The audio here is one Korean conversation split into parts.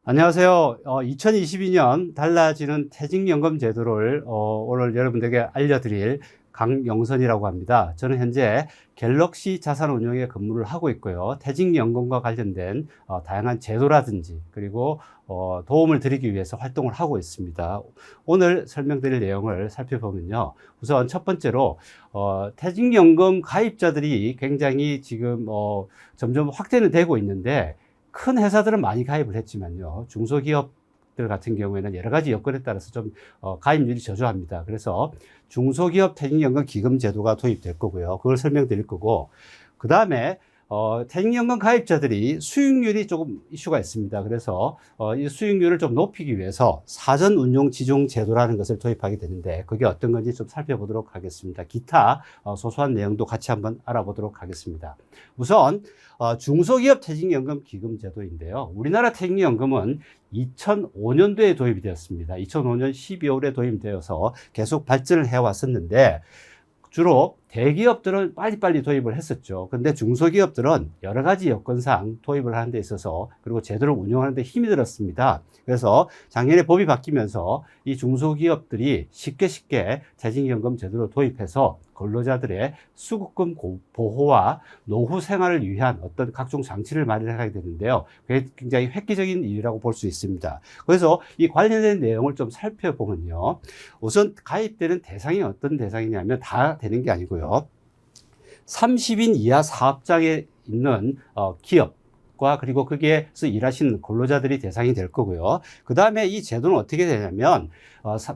안녕하세요. 2022년 달라지는 퇴직연금 제도를 오늘 여러분들에게 알려드릴 강영선이라고 합니다. 저는 현재 갤럭시 자산운용에 근무를 하고 있고요. 퇴직연금과 관련된 다양한 제도라든지 그리고 도움을 드리기 위해서 활동을 하고 있습니다. 오늘 설명드릴 내용을 살펴보면요. 우선 첫 번째로 퇴직연금 가입자들이 굉장히 지금 점점 확대는 되고 있는데 큰 회사들은 많이 가입을 했지만요. 중소기업들 같은 경우에는 여러 가지 여건에 따라서 좀 가입률이 저조합니다. 그래서 중소기업 퇴직연금 기금 제도가 도입될 거고요. 그걸 설명드릴 거고, 그 다음에 퇴직연금 가입자들이 수익률이 조금 이슈가 있습니다. 그래서 이 수익률을 좀 높이기 위해서 사전 운용 지중 제도라는 것을 도입하게 되는데 그게 어떤 건지 좀 살펴보도록 하겠습니다. 기타 소소한 내용도 같이 한번 알아보도록 하겠습니다. 우선 중소기업 퇴직연금 기금 제도인데요. 우리나라 퇴직연금은 2005년도에 도입이 되었습니다. 2005년 12월에 도입되어서 계속 발전을 해왔었는데 주로 대기업들은 빨리빨리 도입을 했었죠. 근데 중소기업들은 여러 가지 여건상 도입을 하는 데 있어서 그리고 제도를 운영하는 데 힘이 들었습니다. 그래서 작년에 법이 바뀌면서 이 중소기업들이 쉽게 퇴직연금 제도를 도입해서 근로자들의 수급금 보호와 노후 생활을 위한 어떤 각종 장치를 마련하게 되는데요. 그게 굉장히 획기적인 일이라고 볼 수 있습니다. 그래서 이 관련된 내용을 좀 살펴보면요. 우선 가입되는 대상이 어떤 대상이냐면 다 되는 게 아니고요. 30인 이하 사업장에 있는 기업과 그리고 거기에서 일하시는 근로자들이 대상이 될 거고요. 그 다음에 이 제도는 어떻게 되냐면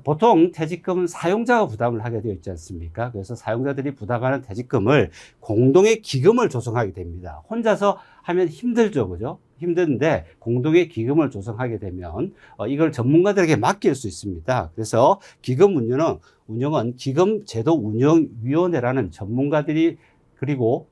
보통 퇴직금은 사용자가 부담을 하게 되어 있지 않습니까? 그래서 사용자들이 부담하는 퇴직금을 공동의 기금을 조성하게 됩니다. 혼자서 하면 힘들죠, 그죠? 힘든데 공동의 기금을 조성하게 되면 이걸 전문가들에게 맡길 수 있습니다. 그래서 기금 운영은 기금제도운영위원회라는 전문가들이 그리고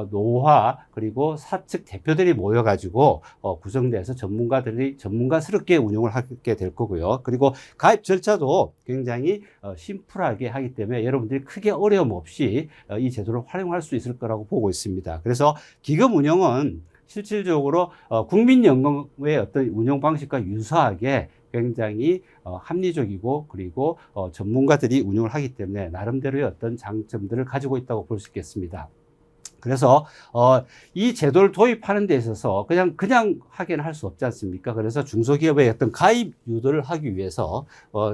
노화 그리고 사측 대표들이 모여가지고 구성돼서 전문가스럽게 운영을 하게 될 거고요. 그리고 가입 절차도 굉장히 심플하게 하기 때문에 여러분들이 크게 어려움 없이 이 제도를 활용할 수 있을 거라고 보고 있습니다. 그래서 기금 운영은 실질적으로 국민연금의 어떤 운영 방식과 유사하게 굉장히 합리적이고 그리고 전문가들이 운영을 하기 때문에 나름대로의 어떤 장점들을 가지고 있다고 볼 수 있겠습니다. 그래서 이 제도를 도입하는 데 있어서 그냥 하게는 할 수 없지 않습니까? 그래서 중소기업의 어떤 가입 유도를 하기 위해서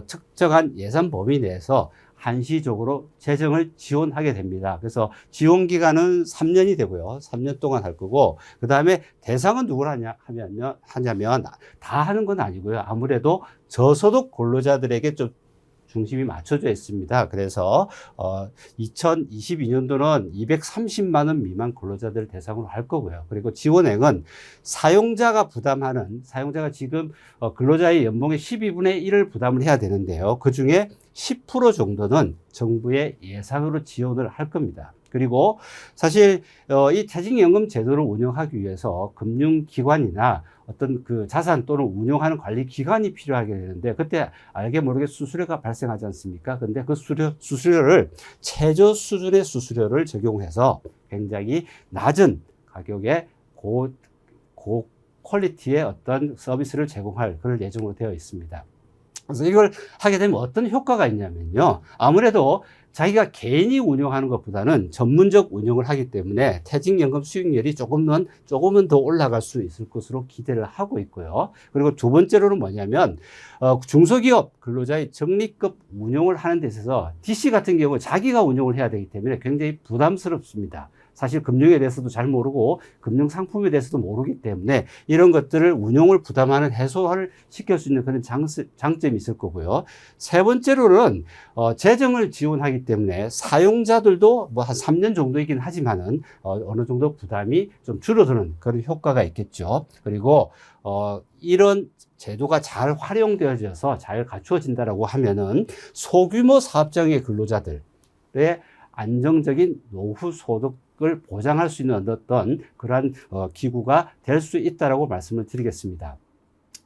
특정한 예산 범위 내에서 한시적으로 재정을 지원하게 됩니다. 그래서 지원 기간은 3년이 되고요. 3년 동안 할 거고, 그 다음에 대상은 누구를 하냐면 다 하는 건 아니고요. 아무래도 저소득 근로자들에게 좀 중심이 맞춰져 있습니다. 그래서 2022년도는 230만 원 미만 근로자들을 대상으로 할 거고요. 그리고 지원액은 사용자가 지금 근로자의 연봉의 12분의 1을 부담을 해야 되는데요. 그중에 10% 정도는 정부의 예산으로 지원을 할 겁니다. 그리고 사실 이 퇴직연금 제도를 운영하기 위해서 금융기관이나 어떤 그 자산 또는 운용하는 관리 기관이 필요하게 되는데 그때 알게 모르게 수수료가 발생하지 않습니까? 근데 그 수수료를 최저 수준의 수수료를 적용해서 굉장히 낮은 가격에 고 퀄리티의 어떤 서비스를 제공할 그런 예정으로 되어 있습니다. 그래서 이걸 하게 되면 어떤 효과가 있냐면요. 아무래도 자기가 개인이 운영하는 것보다는 전문적 운영을 하기 때문에 퇴직연금 수익률이 조금은 더 올라갈 수 있을 것으로 기대를 하고 있고요. 그리고 두 번째로는 뭐냐면 중소기업 근로자의 적립금 운용을 하는 데 있어서 DC 같은 경우 자기가 운용을 해야 되기 때문에 굉장히 부담스럽습니다. 사실 금융에 대해서도 잘 모르고 금융 상품에 대해서도 모르기 때문에 이런 것들을 운용을 부담하는 해소를 시킬 수 있는 그런 장점이 있을 거고요. 세 번째로는 재정을 지원하기 때문에 사용자들도 뭐 한 3년 정도이긴 하지만은 어느 정도 부담이 좀 줄어드는 그런 효과가 있겠죠. 그리고 이런 제도가 잘 활용되어져서 잘 갖추어진다라고 하면은 소규모 사업장의 근로자들의 안정적인 노후 소득을 보장할 수 있는 어떤 그러한 기구가 될 수 있다라고 말씀을 드리겠습니다.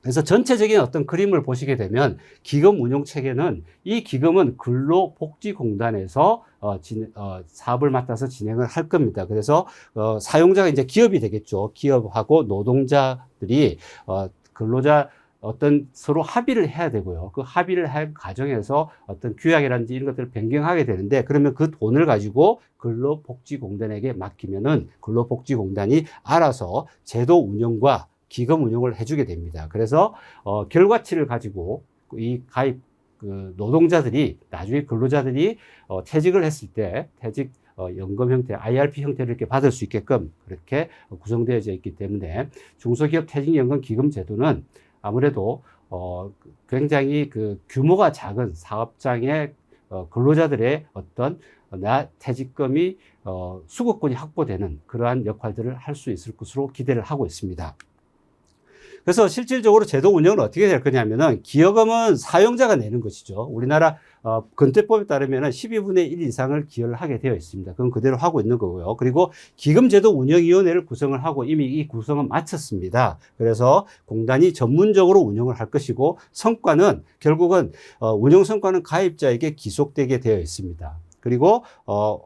그래서 전체적인 어떤 그림을 보시게 되면 기금 운용 체계는 이 기금은 근로복지공단에서 사업을 맡아서 진행을 할 겁니다. 그래서 사용자가 이제 기업이 되겠죠. 기업하고 노동자들이 근로자 어떤 서로 합의를 해야 되고요. 그 합의를 할 과정에서 어떤 규약이라든지 이런 것들을 변경하게 되는데, 그러면 그 돈을 가지고 근로복지공단에게 맡기면은 근로복지공단이 알아서 제도 운영과 기금 운영을 해주게 됩니다. 그래서 결과치를 가지고 이 가입 노동자들이 나중에 근로자들이 퇴직을 했을 때 퇴직 연금 형태, IRP 형태를 이렇게 받을 수 있게끔 그렇게 구성되어져 있기 때문에 중소기업 퇴직연금 기금 제도는 아무래도 굉장히 그 규모가 작은 사업장의 근로자들의 어떤 퇴직금이 수급권이 확보되는 그러한 역할들을 할 수 있을 것으로 기대를 하고 있습니다. 그래서 실질적으로 제도 운영은 어떻게 될 거냐면은 기여금은 사용자가 내는 것이죠. 우리나라 건대법에 따르면은 12분의 1 이상을 기여를 하게 되어 있습니다. 그건 그대로 하고 있는 거고요. 그리고 기금제도 운영위원회를 구성을 하고 이미 이 구성은 마쳤습니다. 그래서 공단이 전문적으로 운영을 할 것이고 성과는 결국은 운영 성과는 가입자에게 기속되게 되어 있습니다. 그리고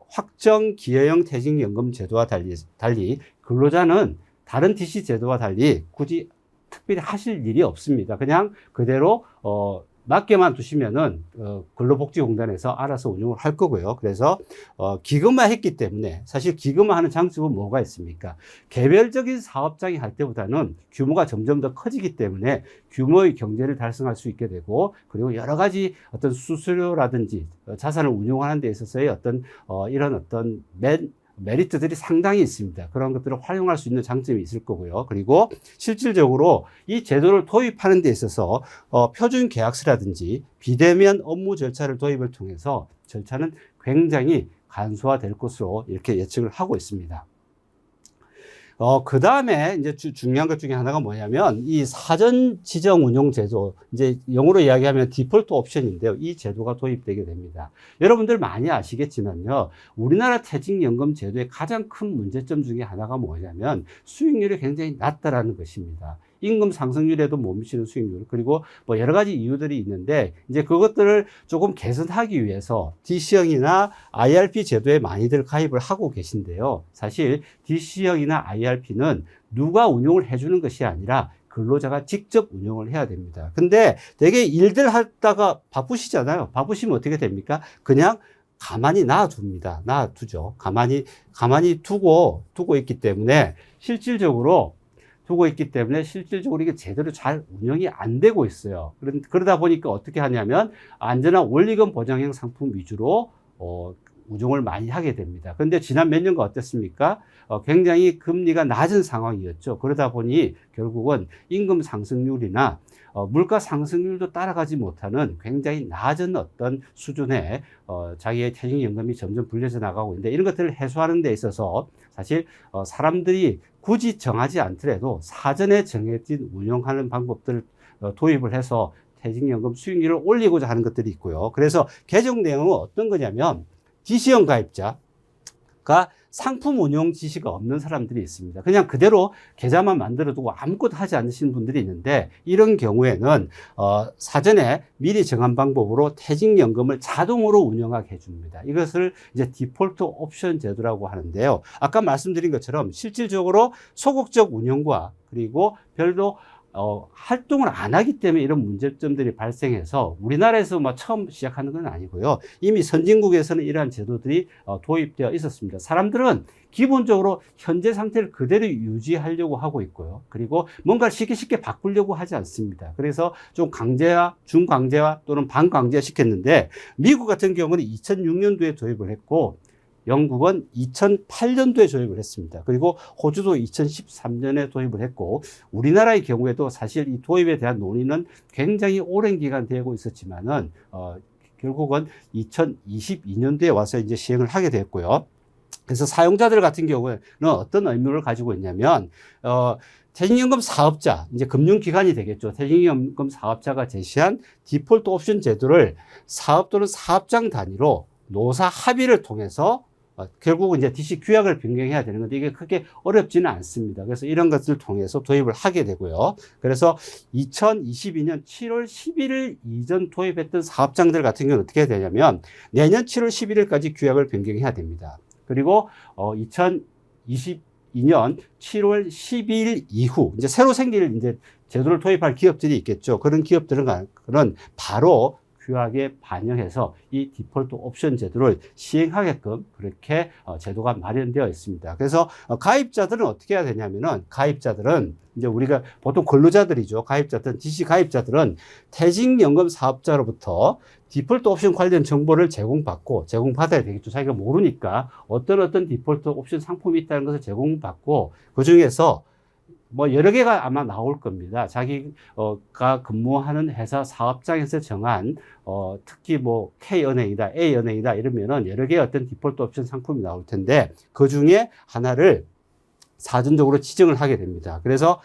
확정 기여형 퇴직연금 제도와 달리 근로자는 다른 DC 제도와 달리 굳이 특별히 하실 일이 없습니다. 그냥 그대로 맡겨만 두시면은 근로복지공단에서 알아서 운영을 할 거고요. 그래서 기금화했기 때문에 사실 기금화하는 장점은 뭐가 있습니까? 개별적인 사업장이 할 때보다는 규모가 점점 더 커지기 때문에 규모의 경제를 달성할 수 있게 되고, 그리고 여러 가지 어떤 수수료라든지 자산을 운용하는 데 있어서의 어떤 이런 어떤 메리트들이 상당히 있습니다. 그런 것들을 활용할 수 있는 장점이 있을 거고요. 그리고 실질적으로 이 제도를 도입하는 데 있어서 표준 계약서라든지 비대면 업무 절차를 도입을 통해서 절차는 굉장히 간소화될 것으로 이렇게 예측을 하고 있습니다. 그 다음에 이제 중요한 것 중에 하나가 뭐냐면 이 사전 지정 운용 제도, 이제 영어로 이야기하면 디폴트 옵션인데요. 이 제도가 도입되게 됩니다. 여러분들 많이 아시겠지만요. 우리나라 퇴직연금 제도의 가장 큰 문제점 중에 하나가 뭐냐면 수익률이 굉장히 낮다라는 것입니다. 임금 상승률에도 못 미치는 수익률, 그리고 뭐 여러 가지 이유들이 있는데 이제 그것들을 조금 개선하기 위해서 DC형이나 IRP 제도에 많이들 가입을 하고 계신데요. 사실 DC형이나 IRP는 누가 운용을 해주는 것이 아니라 근로자가 직접 운영을 해야 됩니다. 근데 되게 일들 하다가 바쁘시잖아요. 바쁘시면 어떻게 됩니까? 그냥 가만히 놔둡니다. 놔두죠. 가만히 두고 있기 때문에 실질적으로 이게 제대로 잘 운영이 안 되고 있어요. 그러다 보니까 어떻게 하냐면 안전한 원리금 보장형 상품 위주로 운용을 많이 하게 됩니다. 그런데 지난 몇 년간 어땠습니까? 굉장히 금리가 낮은 상황이었죠. 그러다 보니 결국은 임금 상승률이나 물가 상승률도 따라가지 못하는 굉장히 낮은 어떤 수준의 자기의 퇴직연금이 점점 불려져 나가고 있는데, 이런 것들을 해소하는 데 있어서 사실 사람들이 굳이 정하지 않더라도 사전에 정해진 운영하는 방법들을 도입을 해서 퇴직연금 수익률을 올리고자 하는 것들이 있고요. 그래서 개정 내용은 어떤 거냐면 DC형 가입자가 상품 운용 지시가 없는 사람들이 있습니다. 그냥 그대로 계좌만 만들어두고 아무것도 하지 않으시는 분들이 있는데, 이런 경우에는 사전에 미리 정한 방법으로 퇴직연금을 자동으로 운영하게 해줍니다. 이것을 이제 디폴트 옵션 제도라고 하는데요. 아까 말씀드린 것처럼 실질적으로 소극적 운영과 그리고 별도 활동을 안 하기 때문에 이런 문제점들이 발생해서 우리나라에서 처음 시작하는 건 아니고요. 이미 선진국에서는 이러한 제도들이 도입되어 있었습니다. 사람들은 기본적으로 현재 상태를 그대로 유지하려고 하고 있고요. 그리고 뭔가를 쉽게 바꾸려고 하지 않습니다. 그래서 좀 강제화, 중강제화 또는 반강제화 시켰는데, 미국 같은 경우는 2006년도에 도입을 했고 영국은 2008년도에 도입을 했습니다. 그리고 호주도 2013년에 도입을 했고, 우리나라의 경우에도 사실 이 도입에 대한 논의는 굉장히 오랜 기간 되고 있었지만은 결국은 2022년도에 와서 이제 시행을 하게 됐고요. 그래서 사용자들 같은 경우에는 어떤 의무를 가지고 있냐면 퇴직연금 사업자, 이제 금융기관이 되겠죠. 퇴직연금 사업자가 제시한 디폴트 옵션 제도를 사업 또는 사업장 단위로 노사 합의를 통해서 결국은 이제 DC 규약을 변경해야 되는 건데, 이게 크게 어렵지는 않습니다. 그래서 이런 것을 통해서 도입을 하게 되고요. 그래서 2022년 7월 11일 이전 도입했던 사업장들 같은 경우는 어떻게 해야 되냐면 내년 7월 11일까지 규약을 변경해야 됩니다. 그리고 2022년 7월 12일 이후 이제 새로 생길 이제 제도를 도입할 기업들이 있겠죠. 그런 기업들은 바로 규약에 반영해서 이 디폴트 옵션 제도를 시행하게끔 그렇게 제도가 마련되어 있습니다. 그래서 가입자들은 어떻게 해야 되냐면은 가입자들은 이제 우리가 보통 근로자들이죠. 가입자들은 DC 가입자들은 퇴직연금 사업자로부터 디폴트 옵션 관련 정보를 제공받아야 되겠죠. 자기가 모르니까 어떤 디폴트 옵션 상품이 있다는 것을 제공받고 그 중에서 뭐 여러 개가 아마 나올 겁니다. 자기가 근무하는 회사 사업장에서 정한 특히 뭐 K은행이다, A은행이다 이러면은 여러 개의 어떤 디폴트 옵션 상품이 나올 텐데 그 중에 하나를 사전적으로 지정을 하게 됩니다. 그래서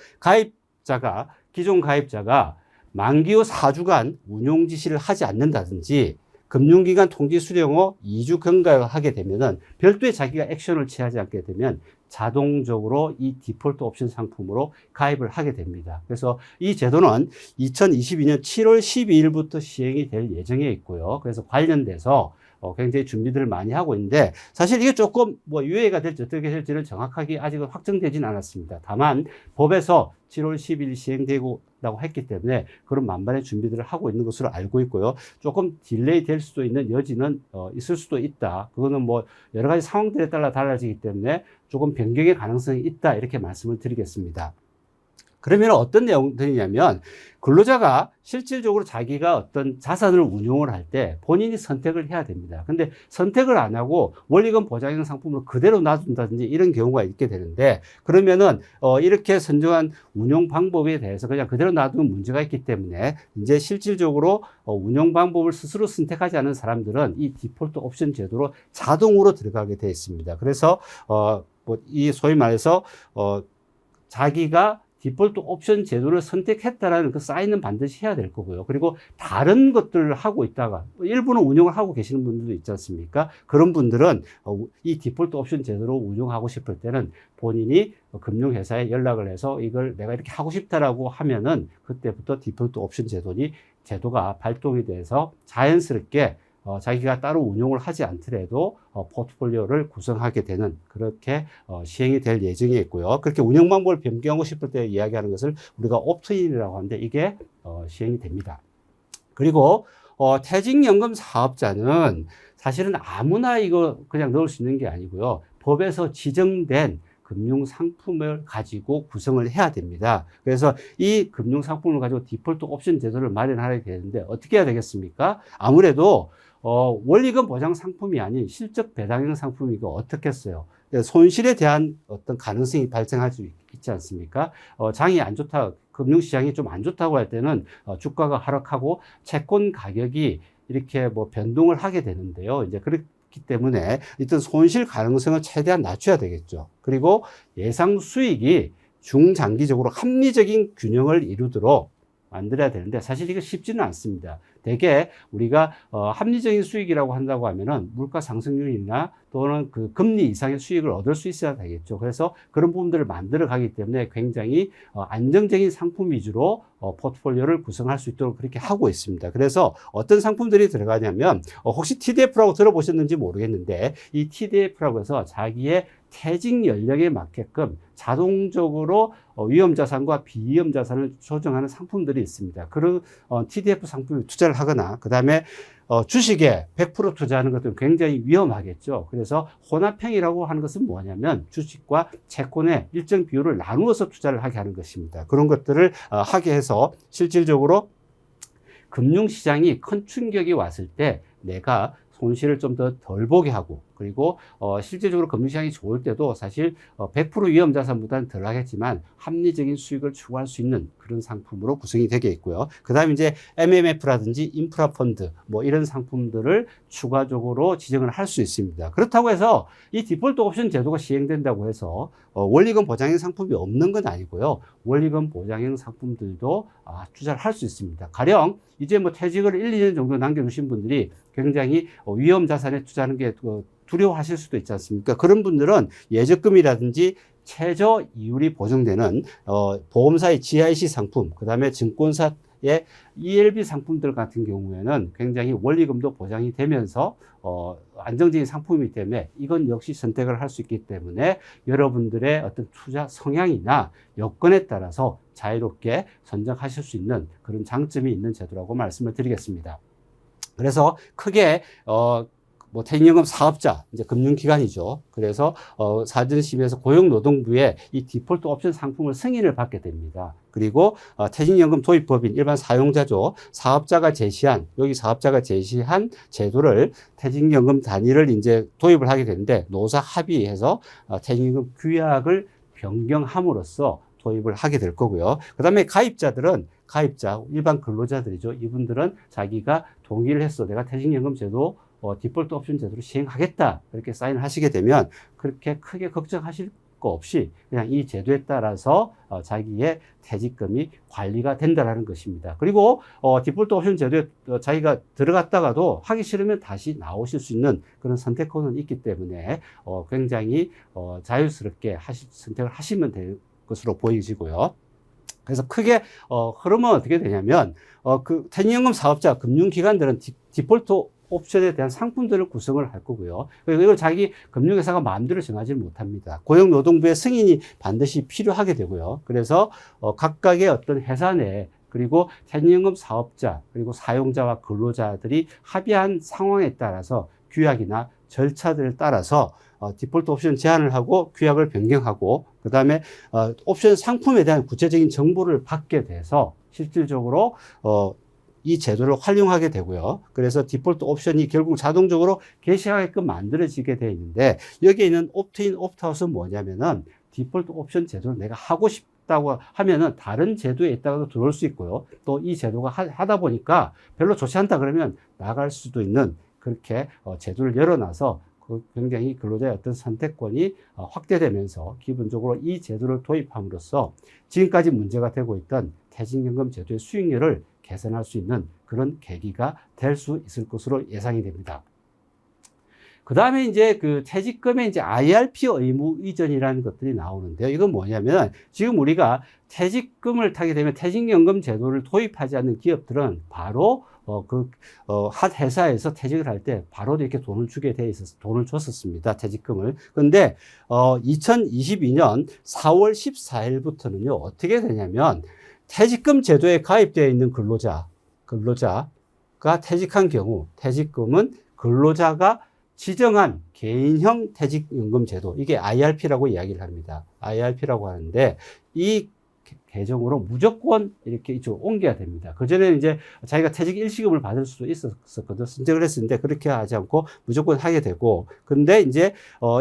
기존 가입자가 만기 후 4주간 운용 지시를 하지 않는다든지 금융기관 통지 수령 후 2주 경과를 하게 되면은 별도의 자기가 액션을 취하지 않게 되면 자동적으로 이 디폴트 옵션 상품으로 가입을 하게 됩니다. 그래서 이 제도는 2022년 7월 12일부터 시행이 될 예정에 있고요. 그래서 관련돼서 굉장히 준비들을 많이 하고 있는데 사실 이게 조금 뭐 유예가 될지 어떻게 될지는 정확하게 아직은 확정되진 않았습니다. 다만 법에서 7월 10일 시행되고 라고 했기 때문에 그런 만반의 준비들을 하고 있는 것으로 알고 있고요. 조금 딜레이 될 수도 있는 여지는 있을 수도 있다. 그거는 뭐 여러 가지 상황들에 따라 달라지기 때문에 조금 변경의 가능성이 있다. 이렇게 말씀을 드리겠습니다. 그러면 어떤 내용들이냐면 근로자가 실질적으로 자기가 어떤 자산을 운용을 할 때 본인이 선택을 해야 됩니다. 근데 선택을 안 하고 원리금 보장형 상품을 그대로 놔둔다든지 이런 경우가 있게 되는데 그러면은 이렇게 선정한 운용 방법에 대해서 그냥 그대로 놔두면 문제가 있기 때문에 이제 실질적으로 운용 방법을 스스로 선택하지 않은 사람들은 이 디폴트 옵션 제도로 자동으로 들어가게 되어 있습니다. 그래서 뭐 이 소위 말해서 자기가 디폴트 옵션 제도를 선택했다라는 그 사인은 반드시 해야 될 거고요. 그리고 다른 것들을 하고 있다가 일부는 운용을 하고 계시는 분들도 있지 않습니까? 그런 분들은 이 디폴트 옵션 제도로 운용하고 싶을 때는 본인이 금융회사에 연락을 해서 이걸 내가 이렇게 하고 싶다라고 하면은 그때부터 디폴트 옵션 제도가 발동이 돼서 자연스럽게 자기가 따로 운용을 하지 않더라도 포트폴리오를 구성하게 되는 그렇게 시행이 될 예정이 있고요. 그렇게 운영 방법을 변경하고 싶을 때 이야기하는 것을 우리가 옵트인이라고 하는데 이게 시행이 됩니다. 그리고 퇴직연금 사업자는 사실은 아무나 이거 그냥 넣을 수 있는 게 아니고요. 법에서 지정된 금융 상품을 가지고 구성을 해야 됩니다. 그래서 이 금융 상품을 가지고 디폴트 옵션 제도를 마련하게 되는데 어떻게 해야 되겠습니까? 아무래도 원리금 보장 상품이 아닌 실적 배당형 상품이고 어떻겠어요? 손실에 대한 어떤 가능성이 발생할 수 있지 않습니까? 장이 안 좋다, 금융시장이 좀 안 좋다고 할 때는 주가가 하락하고 채권 가격이 이렇게 뭐 변동을 하게 되는데요. 이제 그렇기 때문에 일단 손실 가능성을 최대한 낮춰야 되겠죠. 그리고 예상 수익이 중장기적으로 합리적인 균형을 이루도록 만들어야 되는데 사실 이거 쉽지는 않습니다. 대개 우리가 합리적인 수익이라고 한다고 하면은 물가 상승률이나 또는 그 금리 이상의 수익을 얻을 수 있어야 되겠죠. 그래서 그런 부분들을 만들어 가기 때문에 굉장히 안정적인 상품 위주로 포트폴리오를 구성할 수 있도록 그렇게 하고 있습니다. 그래서 어떤 상품들이 들어가냐면 혹시 TDF라고 들어보셨는지 모르겠는데 이 TDF라고 해서 자기의 퇴직 연령에 맞게끔 자동적으로 위험자산과 비위험자산을 조정하는 상품들이 있습니다. 그런 TDF 상품에 투자를 하거나 그 다음에 주식에 100% 투자하는 것은 굉장히 위험하겠죠. 그래서 혼합형이라고 하는 것은 뭐냐면 주식과 채권의 일정 비율을 나누어서 투자를 하게 하는 것입니다. 그런 것들을 하게 해서 실질적으로 금융시장이 큰 충격이 왔을 때 내가 손실을 좀 더 덜 보게 하고 그리고 실질적으로 금융시장이 좋을 때도 사실 100% 위험자산보다는 덜 하겠지만 합리적인 수익을 추구할 수 있는 그런 상품으로 구성이 되게 있고요. 그 다음에 이제 MMF라든지 인프라 펀드 뭐 이런 상품들을 추가적으로 지정을 할 수 있습니다. 그렇다고 해서 이 디폴트 옵션 제도가 시행된다고 해서 원리금 보장형 상품이 없는 건 아니고요. 원리금 보장형 상품들도 투자를 할 수 있습니다. 가령 이제 뭐 퇴직을 1, 2년 정도 남겨두신 분들이 굉장히 위험 자산에 투자하는 게 두려워하실 수도 있지 않습니까? 그런 분들은 예적금이라든지 최저 이율이 보정되는 보험사의 GIC 상품, 그 다음에 증권사의 ELB 상품들 같은 경우에는 굉장히 원리금도 보장이 되면서 안정적인 상품이기 때문에 이건 역시 선택을 할 수 있기 때문에 여러분들의 어떤 투자 성향이나 여건에 따라서 자유롭게 선정하실 수 있는 그런 장점이 있는 제도라고 말씀을 드리겠습니다. 그래서 크게 퇴직연금 사업자, 이제 금융기관이죠. 그래서, 사전심의에서 고용노동부에 이 디폴트 옵션 상품을 승인을 받게 됩니다. 그리고, 퇴직연금 도입법인 일반 사용자죠. 여기 사업자가 제시한 제도를 퇴직연금 단위를 이제 도입을 하게 되는데, 노사 합의해서, 퇴직연금 규약을 변경함으로써 도입을 하게 될 거고요. 그 다음에 일반 근로자들이죠. 이분들은 자기가 동의를 했어. 내가 퇴직연금 제도 디폴트 옵션 제도를 시행하겠다. 이렇게 사인을 하시게 되면 그렇게 크게 걱정하실 거 없이 그냥 이 제도에 따라서 자기의 퇴직금이 관리가 된다는 것입니다. 그리고 디폴트 옵션 제도에 자기가 들어갔다가도 하기 싫으면 다시 나오실 수 있는 그런 선택권은 있기 때문에 굉장히 자유스럽게 선택을 하시면 될 것으로 보이시고요. 그래서 크게 흐름은 어떻게 되냐면 그 퇴직연금 사업자 금융기관들은 디폴트 옵션에 대한 상품들을 구성을 할 거고요. 그리고 이걸 자기 금융회사가 마음대로 정하지 못합니다. 고용노동부의 승인이 반드시 필요하게 되고요. 그래서 각각의 어떤 회사 내 그리고 퇴직연금 사업자 그리고 사용자와 근로자들이 합의한 상황에 따라서 규약이나 절차들을 따라서 디폴트 옵션 제한을 하고 규약을 변경하고 그 다음에 옵션 상품에 대한 구체적인 정보를 받게 돼서 실질적으로 이 제도를 활용하게 되고요. 그래서 디폴트 옵션이 결국 자동적으로 개시하게끔 만들어지게 되어 있는데 여기에 있는 옵트인, 옵트아웃은 뭐냐면은 디폴트 옵션 제도를 내가 하고 싶다고 하면은 다른 제도에 있다가도 들어올 수 있고요. 또 이 제도가 하다 보니까 별로 좋지 않다 그러면 나갈 수도 있는 그렇게 제도를 열어놔서 굉장히 근로자의 어떤 선택권이 확대되면서 기본적으로 이 제도를 도입함으로써 지금까지 문제가 되고 있던 퇴직연금 제도의 수익률을 개선할 수 있는 그런 계기가 될 수 있을 것으로 예상이 됩니다. 그 다음에 이제 그 퇴직금의 이제 IRP 의무 이전이라는 것들이 나오는데요. 이건 뭐냐면 지금 우리가 퇴직금을 타게 되면 퇴직연금 제도를 도입하지 않는 기업들은 바로 한 회사에서 퇴직을 할 때 바로 이렇게 돈을 주게 돼 있어서 돈을 줬었습니다. 퇴직금을. 근데 2022년 4월 14일부터는요. 어떻게 되냐면 퇴직금 제도에 가입되어 있는 근로자가 퇴직한 경우 퇴직금은 근로자가 지정한 개인형 퇴직연금 제도, 이게 IRP라고 이야기를 합니다. IRP라고 하는데 이 계정으로 무조건 이렇게 이쪽으로 옮겨야 됩니다. 그전에는 이제 자기가 퇴직 일시금을 받을 수도 있었거든요. 선택을 했었는데 그렇게 하지 않고 무조건 하게 되고, 근데 이제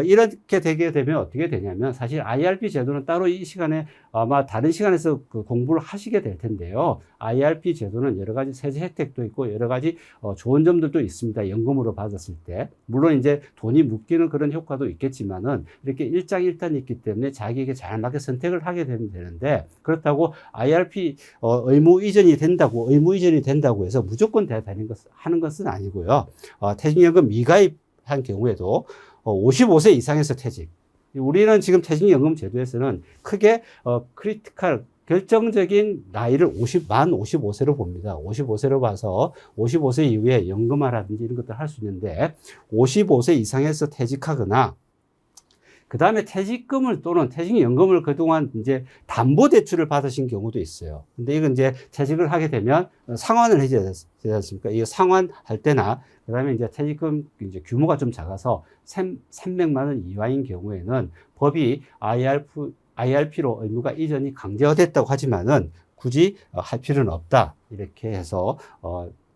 이렇게 되게 되면 어떻게 되냐면 사실 IRP 제도는 따로 이 시간에 아마 다른 시간에서 그 공부를 하시게 될 텐데요. IRP 제도는 여러 가지 세제 혜택도 있고 여러 가지 좋은 점들도 있습니다. 연금으로 받았을 때. 물론 이제 돈이 묶이는 그런 효과도 있겠지만은 이렇게 일장일단이 있기 때문에 자기에게 잘 맞게 선택을 하게 되면 되는데, 그렇다고 IRP 의무 이전이 된다고 해서 무조건 하는 것은 아니고요. 퇴직연금 미가입한 경우에도 55세 이상에서 퇴직. 우리는 지금 퇴직연금 제도에서는 크게 크리티컬 결정적인 나이를 만 55세로 봅니다. 55세로 봐서 55세 이후에 연금화라든지 이런 것들 할 수 있는데 55세 이상에서 퇴직하거나 그 다음에 퇴직금을 또는 퇴직연금을 그동안 이제 담보대출을 받으신 경우도 있어요. 근데 이건 이제 퇴직을 하게 되면 상환을 해야 되지 않습니까? 이 상환할 때나 그 다음에 이제 퇴직금 이제 규모가 좀 작아서 300만 원 이하인 경우에는 법이 IRP로 의무가 이전이 강제화됐다고 하지만은 굳이 할 필요는 없다. 이렇게 해서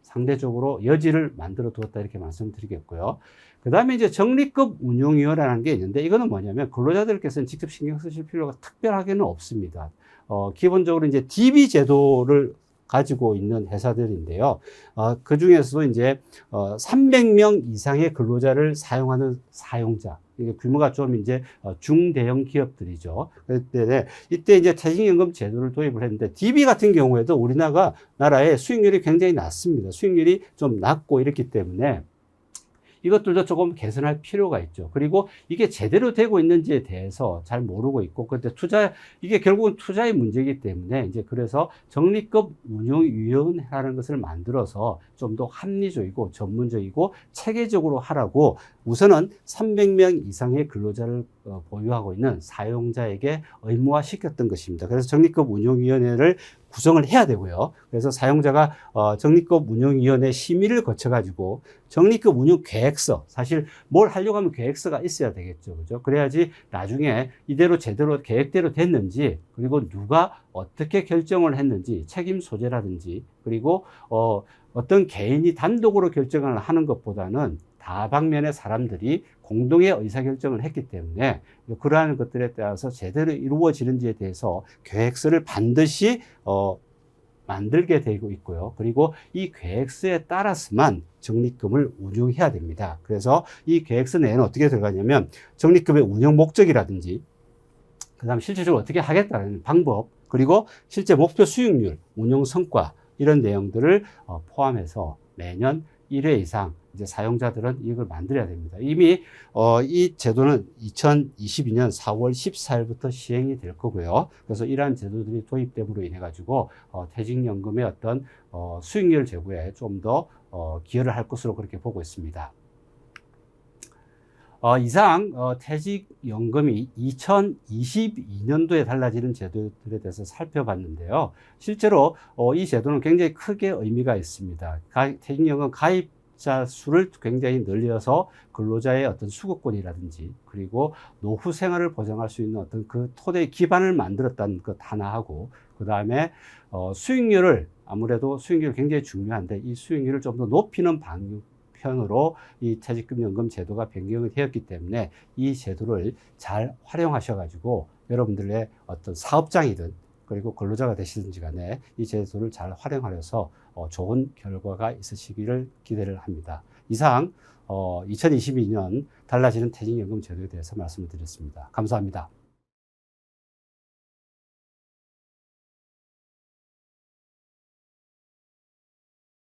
상대적으로 여지를 만들어 두었다 이렇게 말씀드리겠고요. 그 다음에 이제 적립금 운용위원회라는 게 있는데 이거는 뭐냐면 근로자들께서는 직접 신경 쓰실 필요가 특별하게는 없습니다. 기본적으로 이제 DB 제도를 가지고 있는 회사들인데요. 그 중에서도 이제 300명 이상의 근로자를 사용하는 사용자, 이게 규모가 좀 이제 중대형 기업들이죠. 그때 이때 이제 퇴직연금 제도를 도입을 했는데 DB 같은 경우에도 우리나라의 수익률이 굉장히 낮습니다. 수익률이 좀 낮고 이렇기 때문에 이것들도 조금 개선할 필요가 있죠. 그리고 이게 제대로 되고 있는지에 대해서 잘 모르고 있고, 근데 이게 결국은 투자의 문제이기 때문에 이제 그래서 적립금 운용위원회라는 것을 만들어서 좀 더 합리적이고 전문적이고 체계적으로 하라고 우선은 300명 이상의 근로자를 보유하고 있는 사용자에게 의무화시켰던 것입니다. 그래서 적립금 운용위원회를 구성을 해야 되고요. 그래서 사용자가 적립금 운용위원회 심의를 거쳐가지고 적립금 운용 계획서, 사실 뭘 하려고 하면 계획서가 있어야 되겠죠. 그죠? 그래야지 나중에 이대로 제대로 계획대로 됐는지, 그리고 누가 어떻게 결정을 했는지, 책임 소재라든지, 그리고 어떤 개인이 단독으로 결정을 하는 것보다는 다방면의 사람들이 공동의 의사결정을 했기 때문에 그러한 것들에 따라서 제대로 이루어지는지에 대해서 계획서를 반드시 만들게 되고 있고요. 그리고 이 계획서에 따라서만 적립금을 운용해야 됩니다. 그래서 이 계획서 내에는 어떻게 들어가냐면 적립금의 운영 목적이라든지, 그다음 실질적으로 어떻게 하겠다는 방법, 그리고 실제 목표 수익률, 운용 성과, 이런 내용들을 포함해서 매년 1회 이상 이제 사용자들은 이걸 만들어야 됩니다. 이미 이 제도는 2022년 4월 14일부터 시행이 될 거고요. 그래서 이러한 제도들이 도입됨으로 인해 가지고 퇴직연금의 어떤 수익률 제고에 좀 더 기여를 할 것으로 그렇게 보고 있습니다. 이상 퇴직연금이 2022년도에 달라지는 제도들에 대해서 살펴봤는데요. 실제로 이 제도는 굉장히 크게 의미가 있습니다. 퇴직연금 가입자 수를 굉장히 늘려서 근로자의 어떤 수급권이라든지, 그리고 노후 생활을 보장할 수 있는 어떤 그 토대의 기반을 만들었다는 것 하나 하고, 그 다음에 수익률을, 아무래도 수익률이 굉장히 중요한데 이 수익률을 좀 더 높이는 편으로 이 퇴직금연금 제도가 변경이 되었기 때문에 이 제도를 잘 활용하셔가지고 여러분들의 어떤 사업장이든 그리고 근로자가 되시든지 간에 이 제도를 잘 활용하셔서 좋은 결과가 있으시기를 기대를 합니다. 이상 2022년 달라지는 퇴직연금 제도에 대해서 말씀을 드렸습니다. 감사합니다.